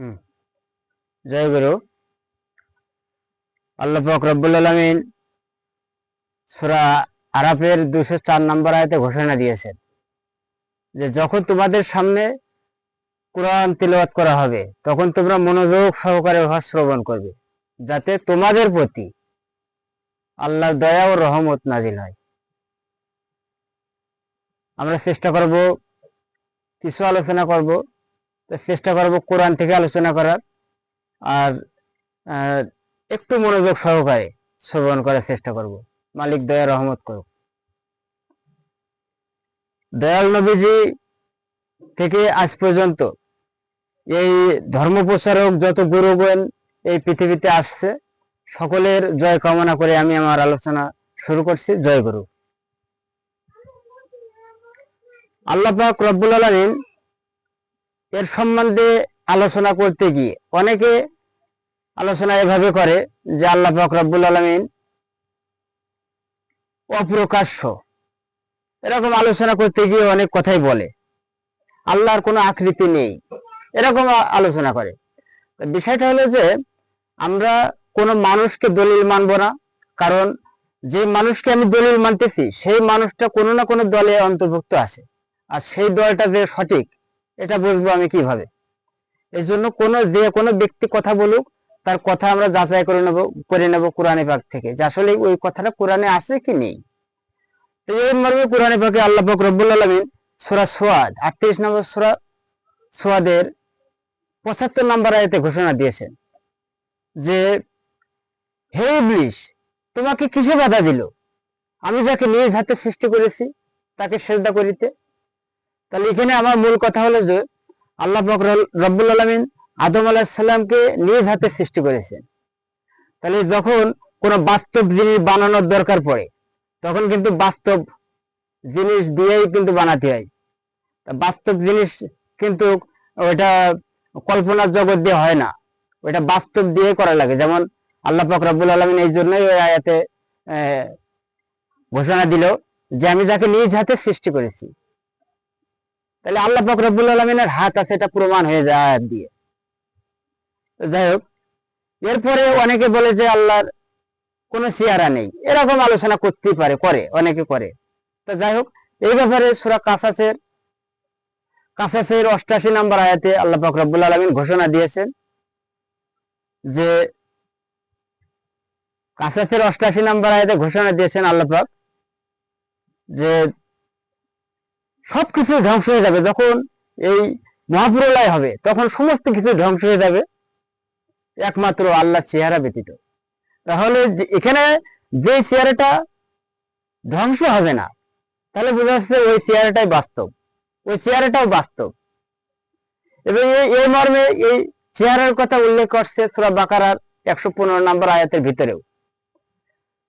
হুম, জয় গুরু। আল্লাহ পাক রব্বুল আলামিন সূরা আরাফের 204 নম্বর আয়াতে ঘোষণা দিয়েছেন যে যখন তোমাদের সামনে কোরআন তিলাওয়াত করা হবে তখন তোমরা মনোযোগ সহকারে উহা শ্রবণ করবে, যাতে তোমাদের প্রতি আল্লাহর দয়া ও রহমত নাজিল হয়। আমরা চেষ্টা করব, কিছু আলোচনা করব, চেষ্টা করব কোরআন থেকে আলোচনা করার, আর একটু মনোযোগ সহকারে শ্রবণ করার চেষ্টা করব। মালিক দয়া রহমত করুক। দয়াল নবীজি থেকে আজ পর্যন্ত এই ধর্ম প্রচারক যত গুরুগণ এই পৃথিবীতে আসছে, সকলের জয় কামনা করে আমি আমার আলোচনা শুরু করছি। জয় গুরু। আল্লাহ পাক রব্বুল আলামিন এর সম্বন্ধে আলোচনা করতে গিয়ে অনেকে আলোচনা এভাবে করে যে আল্লাহ পাক রব্বুল আলামিন অপ্রকাশ্য, এরকম আলোচনা করতে গিয়ে অনেক কথাই বলে। আল্লাহর কোনো আকৃতি নেই, এরকম আলোচনা করে। বিষয়টা হলো যে আমরা কোনো মানুষকে দলিল মানব না, কারণ যে মানুষকে আমি দলিল মানতেছি সেই মানুষটা কোনো না কোনো দলে অন্তর্ভুক্ত আছে, আর সেই দলটা যে সঠিক এটা বুঝবো আমি কিভাবে? এই জন্য কোনো ব্যক্তি কথা বলুক, তার কথা আমরা যাচাই করে নেব কোরআনে পাক থেকে, যে আসলে ওই কথাটা কোরআনে আছে কি নেই। তো এই মর্মে কোরআনে পাকে আল্লাহ পাক রব্বুল আলামিন সূরা সোয়াদ 38 নম্বর সূরা সোয়াদের 75 নম্বর আয়াতে ঘোষণা দিয়েছেন যে হে ইবলিস, তোমাকে কিসে বাধা দিল আমি যাকে নিজ হাতে সৃষ্টি করেছি তাকে সিজদা করিতে? তাহলে এখানে আমার মূল কথা হলো যে আল্লাহ পাক রব্বুল আলামিন আদম আলাইহিস সালামকে নিজ হাতে সৃষ্টি করেছেন। তাহলে যখন কোনো বাস্তব জিনিস বানানোর দরকার পড়ে তখন কিন্তু বাস্তব জিনিস দিয়েই কিন্তু বানাতে হয়। বাস্তব জিনিস কিন্তু ওইটা কল্পনার জগৎ দিয়ে হয় না, ওইটা বাস্তব দিয়ে করা লাগে। যেমন আল্লাহ পাক রব্বুল আলামিন এই জন্যই ওই আয়াতে ঘোষণা দিল যে আমি যাকে নিজ হাতে সৃষ্টি করেছি। তাহলে আল্লাহ পাক রব্বুল আলামিনের হাত আছে, এটা প্রমাণ হয়ে যায় আয়াত দিয়ে। যাই হোক, এরপরে অনেকে বলে যে আল্লাহর কোনো চেহারা নেই, এরকম আলোচনা করতেই পারে, অনেকে করে। তো যাই হোক, এই ব্যাপারে সূরা কাসাসের 88 নম্বর আয়াতে আল্লাহ পাক রব্বুল আলামিন ঘোষণা দিয়েছেন যে কাসাসের 88 নম্বর আয়াতে ঘোষণা দিয়েছেন আল্লাহ পাক যে সবকিছু ধ্বংস হয়ে যাবে, যখন এই মহাপ্রলয় হবে তখন সমস্ত কিছু ধ্বংস হয়ে যাবে একমাত্র আল্লাহর চেহারা ব্যতীত। তাহলে এখানে যে চেহারাটা ধ্বংস হবে না, তাহলে বোঝা যাচ্ছে ওই চেহারাটাই বাস্তব, ওই চেহারাটাও বাস্তব। এবং এই মর্মে এই চেহারার কথা উল্লেখ করছে সূরা বাকারার 115 নম্বর আয়াতের ভিতরেও।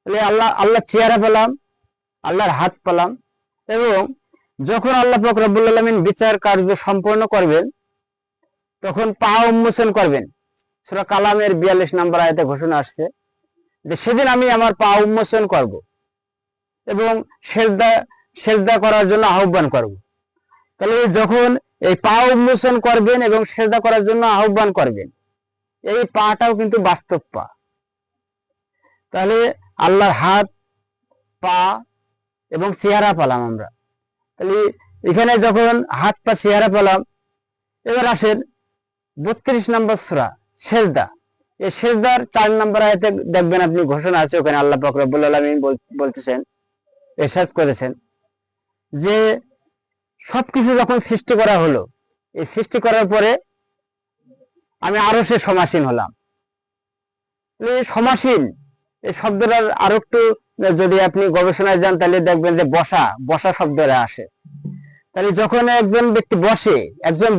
তাহলে আল্লাহ চেহারা পেলাম, আল্লাহর হাত পেলাম, এবং যখন আল্লাহ পাক রব্বুল আলামিন বিচার কার্য সম্পন্ন করবেন তখন পা উন্মোচন করবেন। সূরা কালামের 42 নম্বর আয়াতে ঘোষণা আসছে যে সেদিন আমি আমার পা উন্মোচন করব এবং সেজদা করার জন্য আহ্বান করব। তাহলে যখন এই পা উন্মোচন করবেন এবং সেজদা করার জন্য আহ্বান করবেন, এই পাটাও কিন্তু বাস্তব পা। তাহলে আল্লাহর হাত, পা এবং চেহারা পেলাম আমরা। তাহলে এখানে যখন হাত পা চেহারা পেলাম, এবার আসেন 32 নম্বর সূরা সেজদা। এই সেজদার 4 নম্বর আয়াতে দেখবেন আপনি ঘোষণা আছে, ওখানে আল্লাহ পাক রব্বুল আলামিন বলতেছেন, ইরশাদ করেছেন যে সবকিছু যখন সৃষ্টি করা হলো, এই সৃষ্টি করার পরে আমি আরশে সমাসীন হলাম। সমাসীন এই শব্দটার আরো একটু যদি আপনি গবেষণায় যান তাহলে দেখবেন যে বসা শব্দটা আসে। তাহলে যখন একজন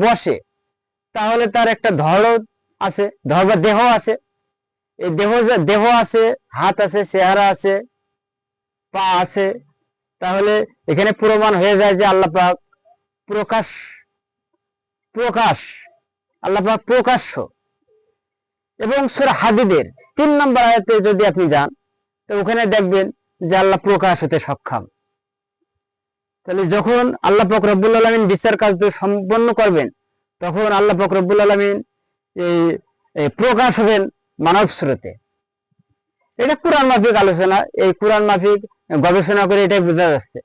বসে তাহলে তার একটা ধর আছে, ধর বা দেহ আছে। এই দেহ আছে, হাত আছে, চেহারা আছে, পা আছে। তাহলে এখানে প্রমাণ হয়ে যায় যে আল্লাহ পাক প্রকাশ, আল্লাহ পাক প্রকাশ্য। এবং সূরা হাদীদের 3 নম্বর আয়াতে যদি আপনি যান তো ওখানে দেখবেন যে আল্লাহ প্রকাশ হতে সক্ষম। তাহলে যখন আল্লাহ পাক রব্বুল আলামিন বিচার কার্য সম্পন্ন করবেন তখন আল্লাহ পাক রব্বুল আলামিন এই এই প্রকাশ হবেন মানব স্রোতে। এটা কোরআন মাফিক আলোচনা, এই কোরআন মাফিক গবেষণা করে এটাই বোঝা যাচ্ছে।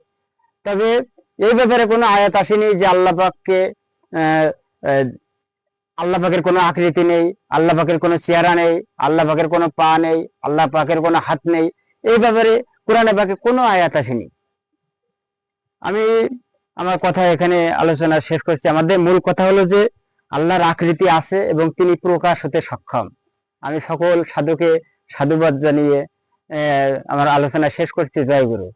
তবে এই ব্যাপারে কোনো আয়াত আসেনি যে আল্লাহ পাককে আল্লাহ পাকের কোনো আকৃতি নেই, আল্লাহ পাকের কোনো চেহারা নেই, আল্লাহ পাকের কোনো পা নেই, আল্লাহ পাকের কোনো হাত নেই। এই ব্যাপারে কোরআনে পাকে কোনো আয়াত আসেনি। আমি আমার কথা এখানে আলোচনা শেষ করছি। আমাদের মূল কথা হলো যে আল্লাহর আকৃতি আছে এবং তিনি প্রকাশ হতে সক্ষম। আমি সকল সাধুকে সাধুবাদ জানিয়ে আমার আলোচনা শেষ করছি। জয় গুরু।